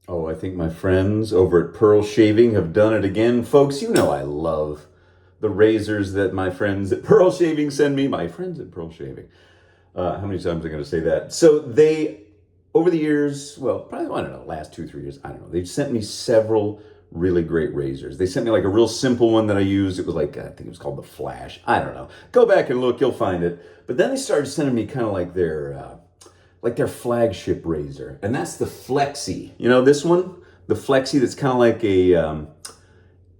Oh, I think my friends over at Pearl Shaving have done it again. Folks, you know I love the razors that my friends at Pearl Shaving send me. My friends at Pearl Shaving. How many times am I going to say that? So they, over the years, well, probably, I don't know, last 2, 3 years, I don't know. They've sent me several really great razors. They sent me like a real simple one that I used. It was like, I think it was called the Flash. I don't know. Go back and look, you'll find it. But then they started sending me kind of like their flagship razor, and that's the Flexi. You know this one, the Flexi. That's kind of like a.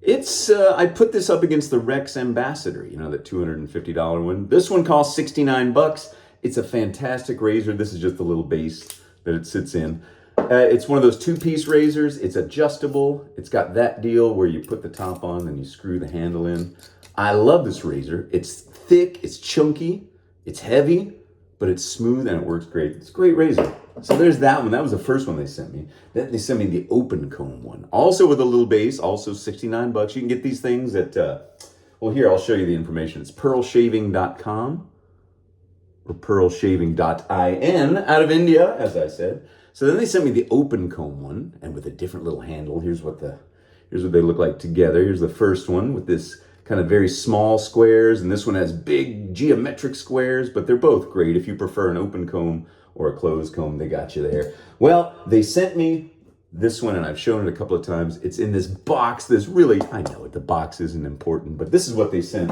It's I put this up against the Rex Ambassador. You know, that $250 one. This one costs $69. It's a fantastic razor. This is just the little base that it sits in. It's one of those two-piece razors. It's adjustable. It's got that deal where you put the top on and you screw the handle in. I love this razor. It's thick. It's chunky. It's heavy, but it's smooth and it works great. It's a great razor. So there's that one. That was the first one they sent me. Then they sent me the open comb one, also with a little base, also $69. You can get these things at, well, here, I'll show you the information. It's pearlshaving.com or pearlshaving.in out of India, as I said. So then they sent me the open comb one, and with a different little handle. Here's what they look like together. Here's the first one with this kind of very small squares, and this one has big geometric squares, but they're both great. If you prefer an open comb or a closed comb, they got you there. Well, they sent me this one, and I've shown it a couple of times. It's in this box. This really, I know the box isn't important, but this is what they sent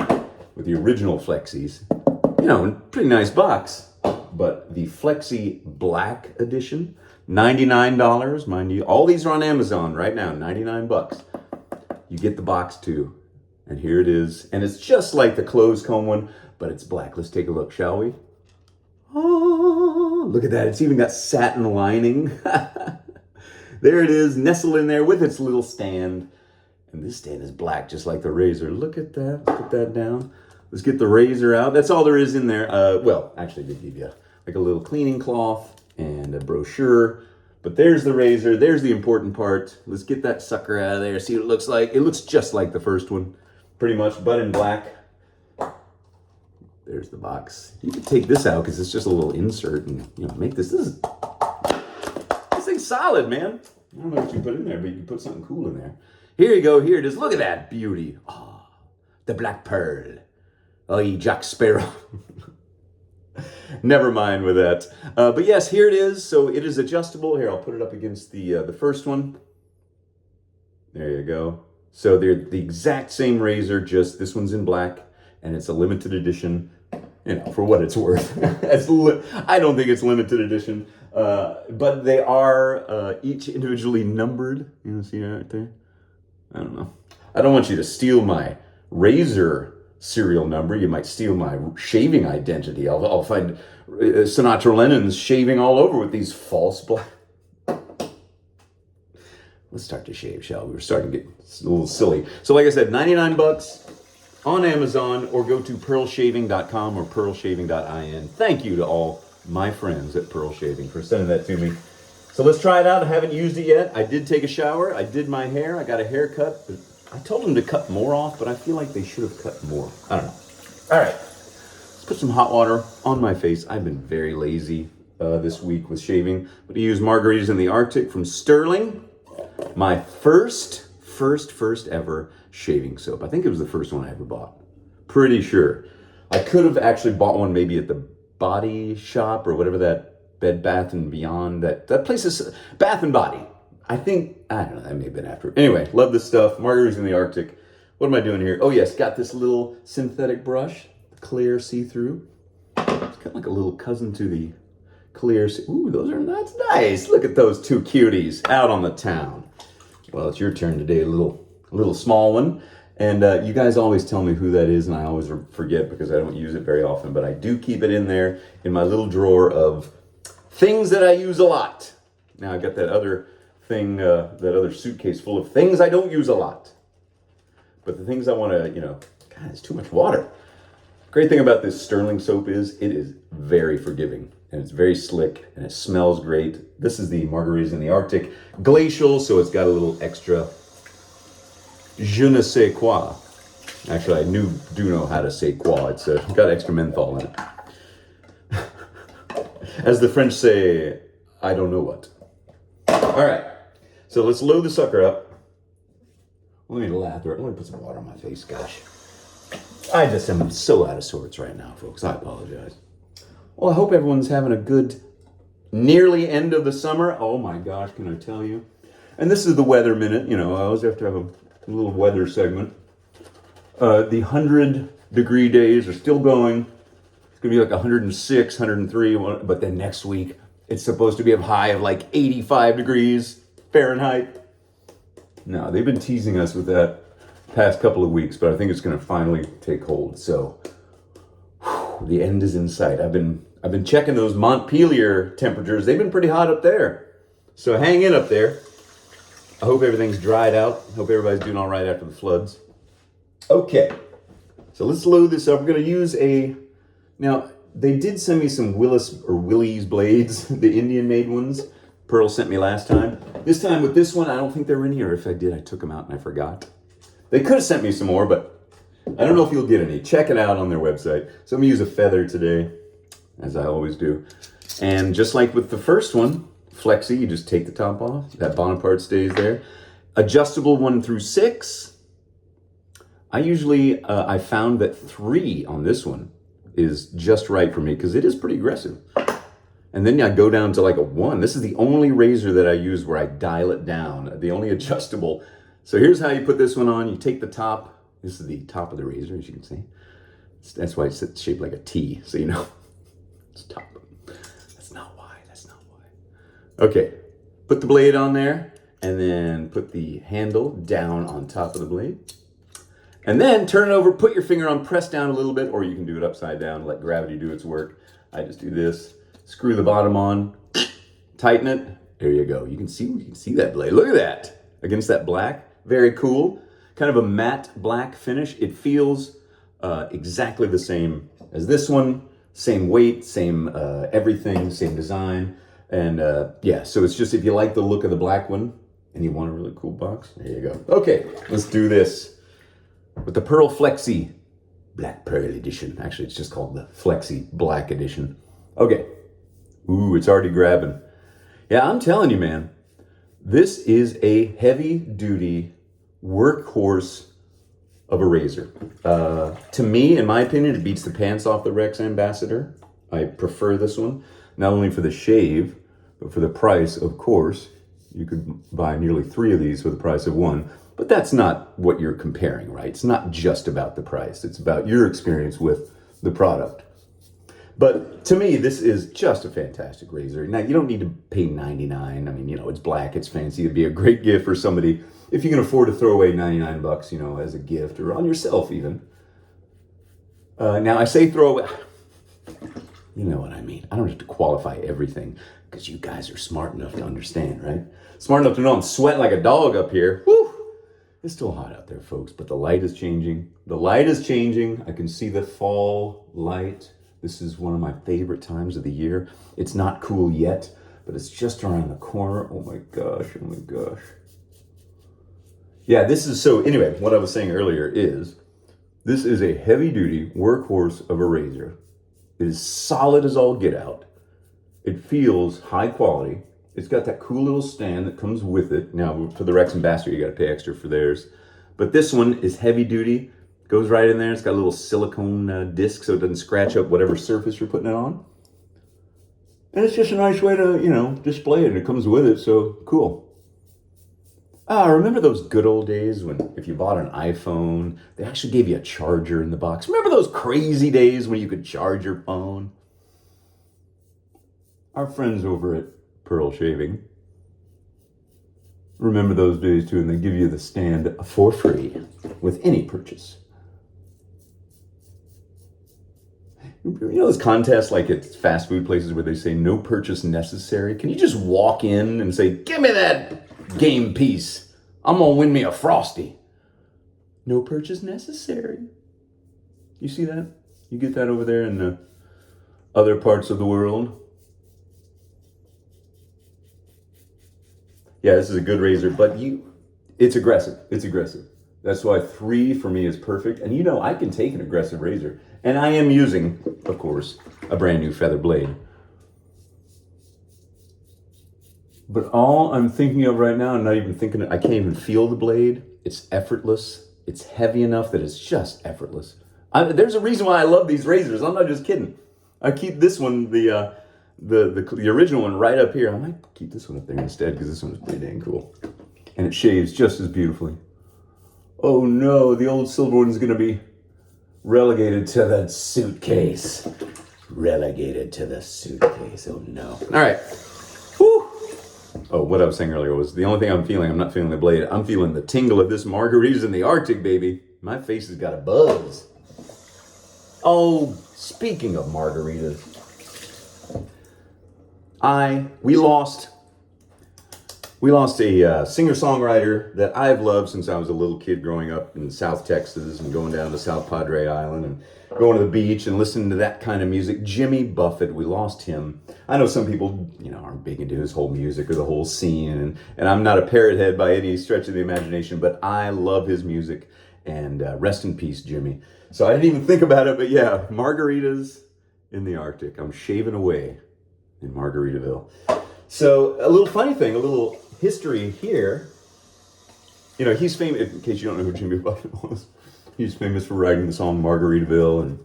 with the original Flexis. You know, pretty nice box. But the Flexi Black Edition, $99, mind you. All these are on Amazon right now, $99. You get the box too. And here it is. And it's just like the closed comb one, but it's black. Let's take a look, shall we? Oh, look at that. It's even got satin lining. There it is, nestled in there with its little stand. And this stand is black, just like the razor. Look at that. Let's put that down. Let's get the razor out. That's all there is in there. Well, actually, they give you like a little cleaning cloth and a brochure. But there's the razor. There's the important part. Let's get that sucker out of there. See what it looks like. It looks just like the first one, pretty much, but in black. There's the box. You can take this out because it's just a little insert and, you know, make this. This thing's solid, man. I don't know what you put in there, but you can put something cool in there. Here you go. Here it is. Look at that beauty. Oh, the black pearl. Oh, you Jack Sparrow. Never mind with that. But yes, here it is. So it is adjustable. Here, I'll put it up against the first one. There you go. So they're the exact same razor, just this one's in black, and it's a limited edition, you know, for what it's worth. I don't think it's limited edition, but they are each individually numbered. You know, see that right there? I don't know. I don't want you to steal my razor serial number. You might steal my shaving identity. I'll find Sinatra Lennon's shaving all over with these false black. Let's start to shave, shall we? We're starting to get a little silly. So like I said, $99 on Amazon, or go to pearlshaving.com or pearlshaving.in. Thank you to all my friends at Pearl Shaving for sending that to me. So let's try it out. I haven't used it yet. I did take a shower. I did my hair. I got a haircut. I told them to cut more off, but I feel like they should have cut more. I don't know. All right. Let's put some hot water on my face. I've been very lazy this week with shaving. But I use Margaritas in the Arctic from Sterling. My first ever shaving soap. I think it was the first one I ever bought. Pretty sure. I could have actually bought one maybe at the Body Shop or whatever that Bed Bath and Beyond. That place is Bath and Body. I don't know, that may have been after. Anyway, love this stuff. Margaritas in the Arctic. What am I doing here? Oh yes, got this little synthetic brush, clear see-through. It's kind of like a little cousin to the clear. Ooh, that's nice. Look at those two cuties out on the town. Well, it's your turn today, a little small one. And you guys always tell me who that is, and I always forget because I don't use it very often, but I do keep it in there in my little drawer of things that I use a lot. Now I've got that other thing, that other suitcase full of things I don't use a lot. But the things I want to, God, it's too much water. Great thing about this Sterling soap is it is very forgiving, and it's very slick, and it smells great. This is the Margaritas in the Arctic Glacial, so it's got a little extra je ne sais quoi. Actually, I do know how to say quoi. It's got extra menthol in it. As the French say, I don't know what. All right. So let's load the sucker up. Let me lather it. Let me put some water on my face, gosh. I just am so out of sorts right now, folks. I apologize. Well, I hope everyone's having a good nearly end of the summer. Oh my gosh, can I tell you? And this is the weather minute. You know, I always have to have a little weather segment. The 100-degree days are still going. It's going to be like 106, 103. But then next week, it's supposed to be a high of like 85 degrees Fahrenheit. No, they've been teasing us with that past couple of weeks, but I think it's going to finally take hold. So the end is in sight. I've been checking those Montpelier temperatures. They've been pretty hot up there. So hang in up there. I hope everything's dried out. Hope everybody's doing all right after the floods. Okay, so let's load this up. We're going to use now they did send me some Willys blades, the Indian made ones. Pearl sent me last time. This time with this one, I don't think they were in here. If I did, I took them out and I forgot. They could have sent me some more, but I don't know if you'll get any. Check it out on their website. So I'm going to use a feather today, as I always do. And just like with the first one, Flexi, you just take the top off. That bottom part stays there. Adjustable 1 through 6. I found that 3 on this one is just right for me because it is pretty aggressive. And then I go down to like a 1. This is the only razor that I use where I dial it down. The only adjustable. So here's how you put this one on. You take the top. This is the top of the razor, as you can see. That's why it's shaped like a T, so you know. It's top. That's not why. That's not why. Okay. Put the blade on there, and then put the handle down on top of the blade. And then turn it over, put your finger on, press down a little bit, or you can do it upside down, let gravity do its work. I just do this. Screw the bottom on, tighten it. There you go. You can see that blade. Look at that. Against that black. Very cool. Kind of a matte black finish. It feels exactly the same as this one. Same weight, same everything, same design. And yeah, so it's just if you like the look of the black one and you want a really cool box, there you go. Okay, let's do this with the Pearl Flexi Black Pearl Edition. Actually, it's just called the Flexi Black Edition. Okay. Ooh, it's already grabbing. Yeah, I'm telling you, man. This is a heavy-duty workhorse of a razor. To me, in my opinion, it beats the pants off the Rex Ambassador. I prefer this one, not only for the shave, but for the price, of course. You could buy nearly 3 of these for the price of 1. But that's not what you're comparing, right? It's not just about the price. It's about your experience with the product. But to me, this is just a fantastic razor. Now, you don't need to pay $99. I mean, you know, it's black, it's fancy. It'd be a great gift for somebody if you can afford to throw away $99, you know, as a gift or on yourself even. Now, I say throw away. You know what I mean. I don't have to qualify everything because you guys are smart enough to understand, right? Smart enough to know I'm sweating like a dog up here. Woo! It's still hot out there, folks, but the light is changing. The light is changing. I can see the fall light. This is one of my favorite times of the year. It's not cool yet, but it's just around the corner. Oh my gosh, oh my gosh. Yeah, this is so, anyway, what I was saying earlier is, this is a heavy-duty workhorse of a razor. It is solid as all get out. It feels high quality. It's got that cool little stand that comes with it. Now, for the Rex Ambassador, you got to pay extra for theirs. But this one is heavy-duty. Goes right in there. It's got a little silicone disc so it doesn't scratch up whatever surface you're putting it on. And it's just a nice way to, you know, display it. And it comes with it, so cool. Remember those good old days when if you bought an iPhone, they actually gave you a charger in the box? Remember those crazy days when you could charge your phone? Our friends over at Pearl Shaving remember those days too, and they give you the stand for free with any purchase. You know those contests like at fast food places where they say no purchase necessary? Can you just walk in and say, give me that game piece. I'm going to win me a Frosty. No purchase necessary. You see that? You get that over there in the other parts of the world? Yeah, this is a good razor, but it's aggressive. It's aggressive. That's why 3 for me is perfect. And you know, I can take an aggressive razor. And I am using, of course, a brand new feather blade. But all I'm thinking of right now, I'm not even thinking, I can't even feel the blade. It's effortless. It's heavy enough that it's just effortless. There's a reason why I love these razors. I'm not just kidding. I keep this one, the original one, right up here. I might keep this one up there instead because this one is pretty dang cool. And it shaves just as beautifully. Oh no, the old silver one's gonna be relegated to the suitcase. Relegated to the suitcase. Oh no. All right. Whew. Oh, what I was saying earlier was the only thing I'm not feeling the blade. I'm feeling the tingle of this margaritas in the Arctic, baby. My face has got a buzz. Oh, speaking of margaritas, we lost a singer-songwriter that I've loved since I was a little kid growing up in South Texas and going down to South Padre Island and going to the beach and listening to that kind of music. Jimmy Buffett, we lost him. I know some people, aren't big into his whole music or the whole scene, and I'm not a parrot head by any stretch of the imagination, but I love his music, and rest in peace, Jimmy. So I didn't even think about it, but yeah, margaritas in the Arctic. I'm shaving away in Margaritaville. So a little funny thing, a little history here. He's famous, in case you don't know who Jimmy Buffett was, he's famous for writing the song Margaritaville, and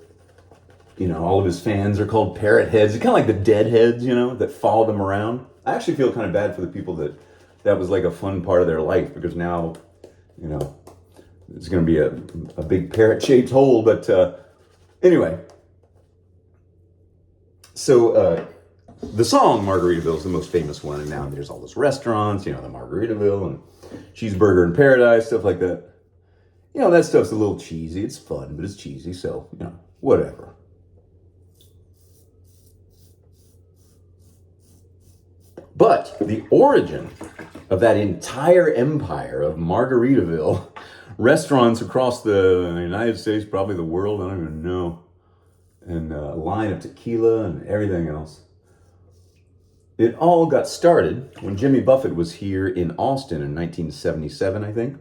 all of his fans are called parrot heads. They're kind of like the deadheads, that follow them around. I actually feel kind of bad for the people that was like a fun part of their life, because now, it's going to be a big parrot-shaped hole. But anyway, so the song Margaritaville is the most famous one, and now there's all those restaurants, the Margaritaville and Cheeseburger in Paradise, stuff like that. That stuff's a little cheesy. It's fun, but it's cheesy, so, whatever. But the origin of that entire empire of Margaritaville, restaurants across the United States, probably the world, I don't even know, and a line of tequila and everything else. It all got started when Jimmy Buffett was here in Austin in 1977, I think.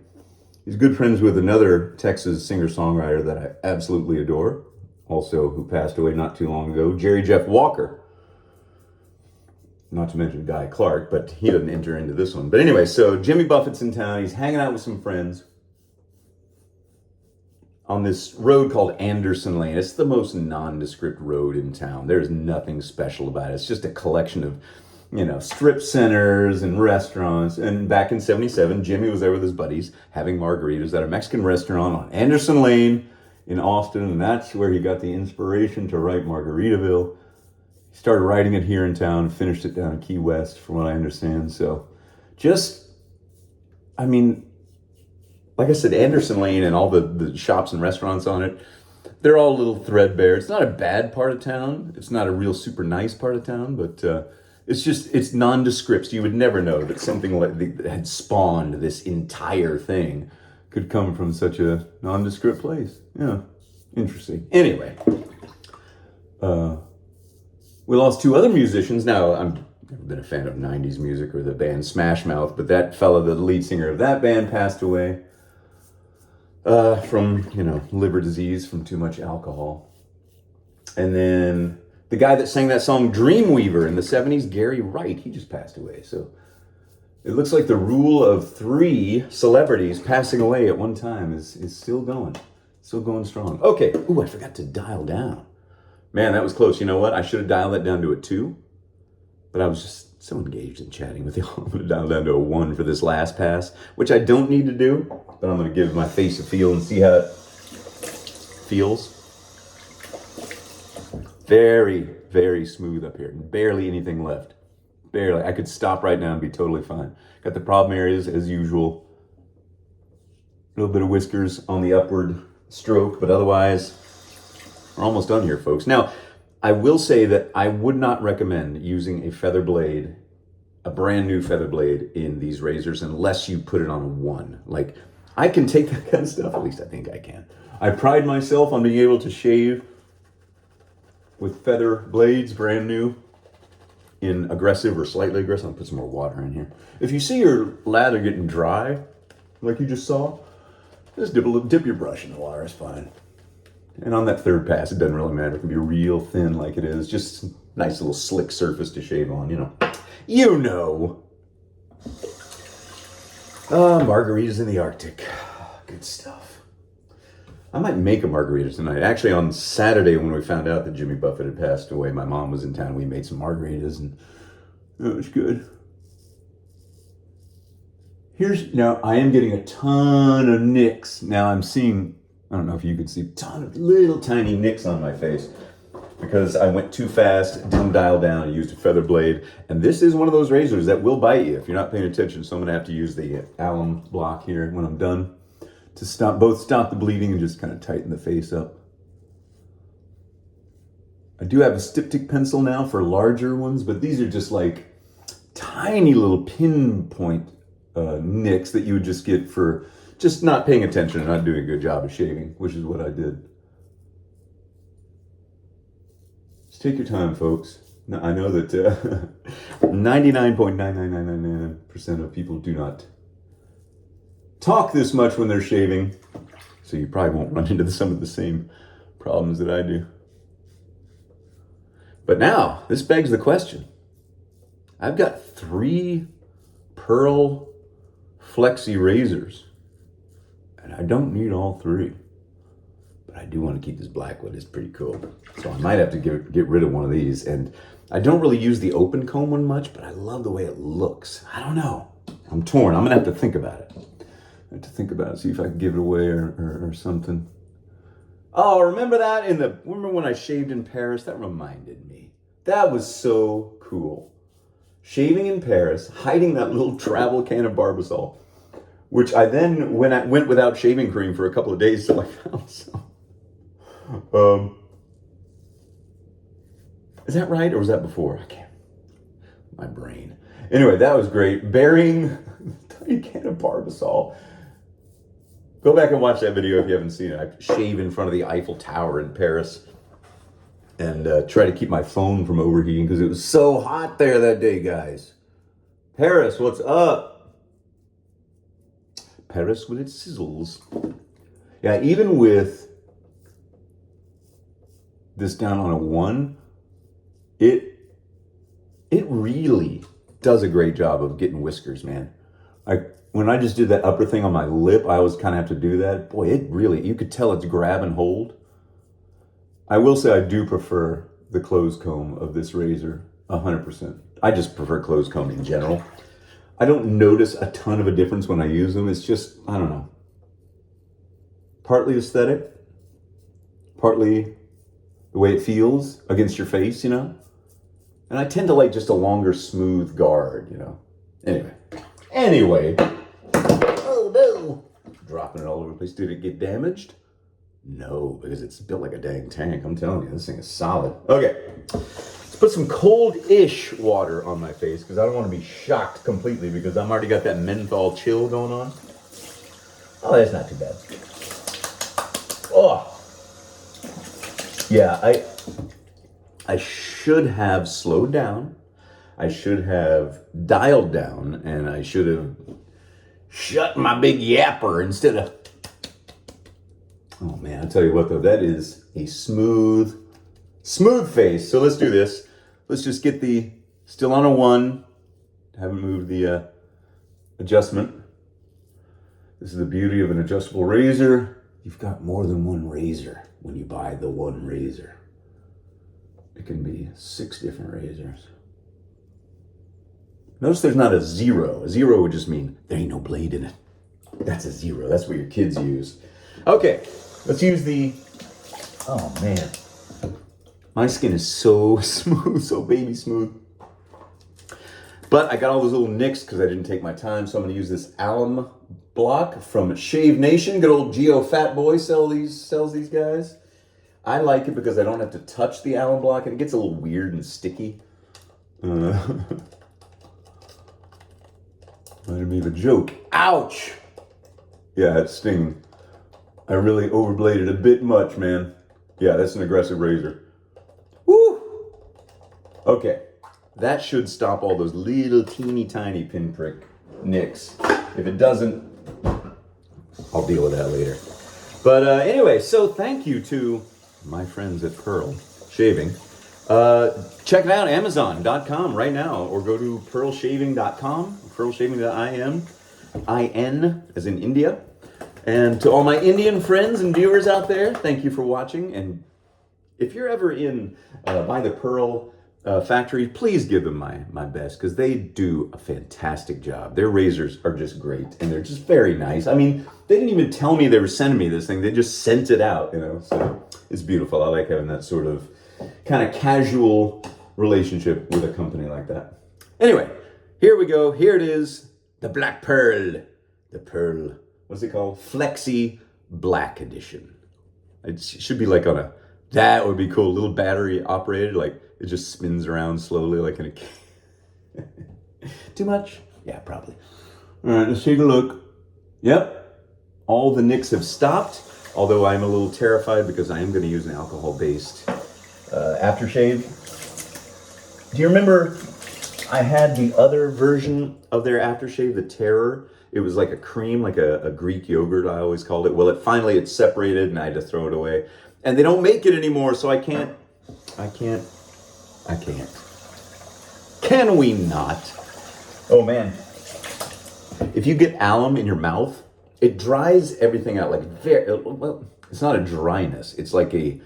He's good friends with another Texas singer-songwriter that I absolutely adore, also who passed away not too long ago, Jerry Jeff Walker. Not to mention Guy Clark, but he doesn't enter into this one. But anyway, so Jimmy Buffett's in town. He's hanging out with some friends on this road called Anderson Lane. It's the most nondescript road in town. There's nothing special about it. It's just a collection of, strip centers and restaurants. And back in 77, Jimmy was there with his buddies having margaritas at a Mexican restaurant on Anderson Lane in Austin. And that's where he got the inspiration to write Margaritaville. He started writing it here in town, finished it down in Key West, from what I understand. So like I said, Anderson Lane and all the shops and restaurants on it, they're all a little threadbare. It's not a bad part of town. It's not a real super nice part of town, but it's nondescript. So you would never know that something that had spawned this entire thing could come from such a nondescript place. Yeah, interesting. Anyway, we lost two other musicians. Now, I've never been a fan of 90s music or the band Smash Mouth, but that fella, the lead singer of that band, passed away. From, liver disease from too much alcohol. And then the guy that sang that song Dreamweaver in the 70s, Gary Wright, he just passed away. So it looks like the rule of 3 celebrities passing away at one time is still going strong. Okay. Ooh, I forgot to dial down. Man, that was close. You know what? I should have dialed that down to a 2, but I was just so engaged in chatting with y'all. I'm going to dial down to a 1 for this last pass, which I don't need to do, but I'm going to give my face a feel and see how it feels. Very, very smooth up here. Barely anything left. Barely. I could stop right now and be totally fine. Got the problem areas as usual. A little bit of whiskers on the upward stroke, but otherwise, we're almost done here, folks. Now, I will say that I would not recommend using a feather blade, a brand new feather blade in these razors unless you put it on a 1. Like, I can take that kind of stuff, at least I think I can. I pride myself on being able to shave with feather blades, brand new, in aggressive or slightly aggressive. I'll put some more water in here. If you see your lather getting dry, like you just saw, just dip your brush in the water, it's fine. And on that third pass, it doesn't really matter. It can be real thin like it is. Just nice little slick surface to shave on, you know. Margaritas in the Arctic. Good stuff. I might make a margarita tonight. Actually, on Saturday when we found out that Jimmy Buffett had passed away, my mom was in town. We made some margaritas and it was good. Now I am getting a ton of nicks. Now I'm seeing, I don't know if you could see, a ton of little tiny nicks on my face because I went too fast, didn't dial down, and used a feather blade. And this is one of those razors that will bite you if you're not paying attention. So I'm gonna have to use the alum block here when I'm done to stop the bleeding and just kind of tighten the face up. I do have a styptic pencil now for larger ones, but these are just like tiny little pinpoint nicks that you would just get for just not paying attention and not doing a good job of shaving, which is what I did. Just take your time, folks. Now, I know that 99.99999% of people do not talk this much when they're shaving, so you probably won't run into some of the same problems that I do. But now, this begs the question. I've got 3 Pearl Flexi razors, and I don't need all 3. But I do want to keep this black one. It's pretty cool. So I might have to get rid of one of these. And I don't really use the open comb one much, but I love the way it looks. I don't know. I'm torn. I'm going to have to think about it. See if I can give it away or something. Oh, remember remember when I shaved in Paris? That reminded me. That was so cool. Shaving in Paris, hiding that little travel can of Barbasol, which I then, when I went without shaving cream for a couple of days till I found some. Is that right, or was that before? I can't. My brain. Anyway, that was great. Burying a tiny can of Barbasol. Go back and watch that video if you haven't seen it. I shave in front of the Eiffel Tower in Paris and try to keep my phone from overheating because it was so hot there that day, guys. Paris, what's up? Paris with its sizzles. Yeah, even with this down on a 1, it really does a great job of getting whiskers, man. When I just did that upper thing on my lip, I always kind of have to do that. Boy, you could tell it's grab and hold. I will say I do prefer the closed comb of this razor, 100%. I just prefer closed comb in general. I don't notice a ton of a difference when I use them. It's just, I don't know. Partly aesthetic, partly the way it feels against your face, you know? And I tend to like just a longer, smooth guard, you know? Anyway. Oh no! Dropping it all over the place. Did it get damaged? No, because it's built like a dang tank. I'm telling you, this thing is solid. Okay, let's put some cold-ish water on my face because I don't want to be shocked completely because I've already got that menthol chill going on. Oh, that's not too bad. Oh! Yeah, I should have slowed down. I should have dialed down, and I should have shut my big yapper instead of... Oh man, I'll tell you what though, that is a smooth face. So let's do this. Let's just get still on a 1. Haven't moved the adjustment. This is the beauty of an adjustable razor. You've got more than one razor when you buy the one razor. It can be 6 different razors. Notice there's not a 0. A 0 would just mean there ain't no blade in it. That's a 0. That's what your kids use. Okay, let's use oh man. My skin is so smooth, so baby smooth. But I got all those little nicks because I didn't take my time, so I'm gonna use this alum block from Shave Nation. Good old Geo Fat Boy sells these guys. I like it because I don't have to touch the alum block and it gets a little weird and sticky. Might be a joke. Ouch! Yeah, it's stinging. I really overbladed a bit much, man. Yeah, that's an aggressive razor. Woo! Okay, that should stop all those little teeny tiny pinprick nicks. If it doesn't, I'll deal with that later. But anyway, so thank you to my friends at Pearl Shaving. Check it out, Amazon.com right now, or go to pearlshaving.com pearlshaving.in, I-N as in India. And to all my Indian friends and viewers out there, thank you for watching. And if you're ever in by the Pearl factory, please give them my best, because they do a fantastic job. Their razors are just great, and they're just very nice. I mean, they didn't even tell me they were sending me this thing. They just sent it out, you know. So it's beautiful. I like having that sort of kind of casual relationship with a company like that. Anyway, here we go. Here it is, the Black Pearl. The Pearl, what's it called? Flexi Black Edition. It should be like on a, that would be cool, little battery operated, like it just spins around slowly like in a Too much? Yeah, probably. All right, let's take a look. Yep, all the nicks have stopped, although I'm a little terrified because I am going to use an alcohol-based aftershave. Do you remember I had the other version of their aftershave, the Terror? It was like a cream, like a Greek yogurt, I always called it. Well, it's separated and I had to throw it away. And they don't make it anymore, so I can't. Can we not? Oh man. If you get alum in your mouth, it dries everything out like well, it's not a dryness, it's like a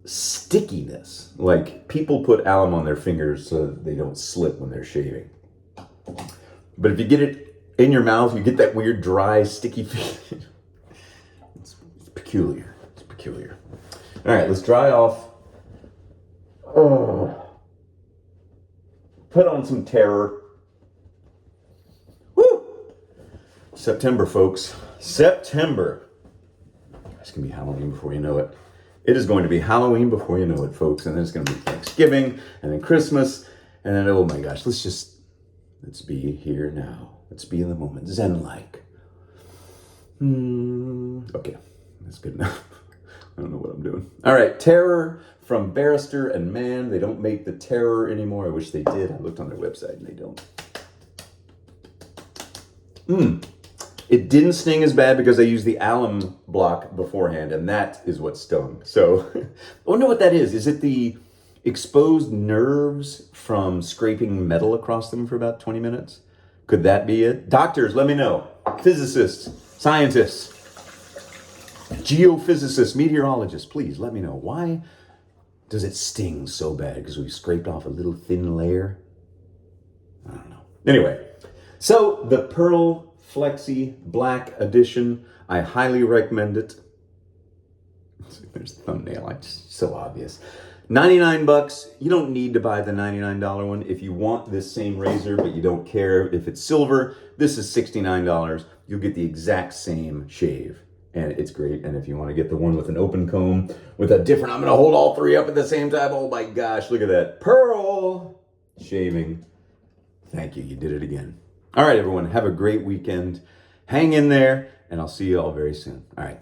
stickiness. Like people put alum on their fingers so that they don't slip when they're shaving. But if you get it in your mouth, you get that weird dry, sticky feeling. It's peculiar. It's peculiar. All right, let's dry off. Oh. Put on some Terror. Woo! September, folks. September. It's going to be Halloween before you know it. It is going to be Halloween before you know it, folks. And then it's going to be Thanksgiving, and then Christmas. And then, oh my gosh, let's be here now. Let's be in the moment. Zen-like. Okay, that's good enough. I don't know what I'm doing. All right, Terror from Barrister and Mann. They don't make the Terror anymore. I wish they did. I looked on their website and they don't. It didn't sting as bad because I used the alum block beforehand, and that is what stung. So, I wonder what that is. Is it the exposed nerves from scraping metal across them for about 20 minutes? Could that be it? Doctors, let me know. Physicists, scientists, geophysicists, meteorologists, please let me know. Why does it sting so bad? Because we scraped off a little thin layer? I don't know. Anyway, so the Pearl Flexi Black Edition, I highly recommend it. There's the thumbnail, it's so obvious. $99. You don't need to buy the $99 one. If you want this same razor, but you don't care if it's silver, this is $69. You'll get the exact same shave, and it's great. And if you want to get the one with an open comb with a different, I'm going to hold all three up at the same time. Oh my gosh, look at that. Pearl Shaving. Thank you. You did it again. All right, everyone. Have a great weekend. Hang in there, and I'll see you all very soon. All right.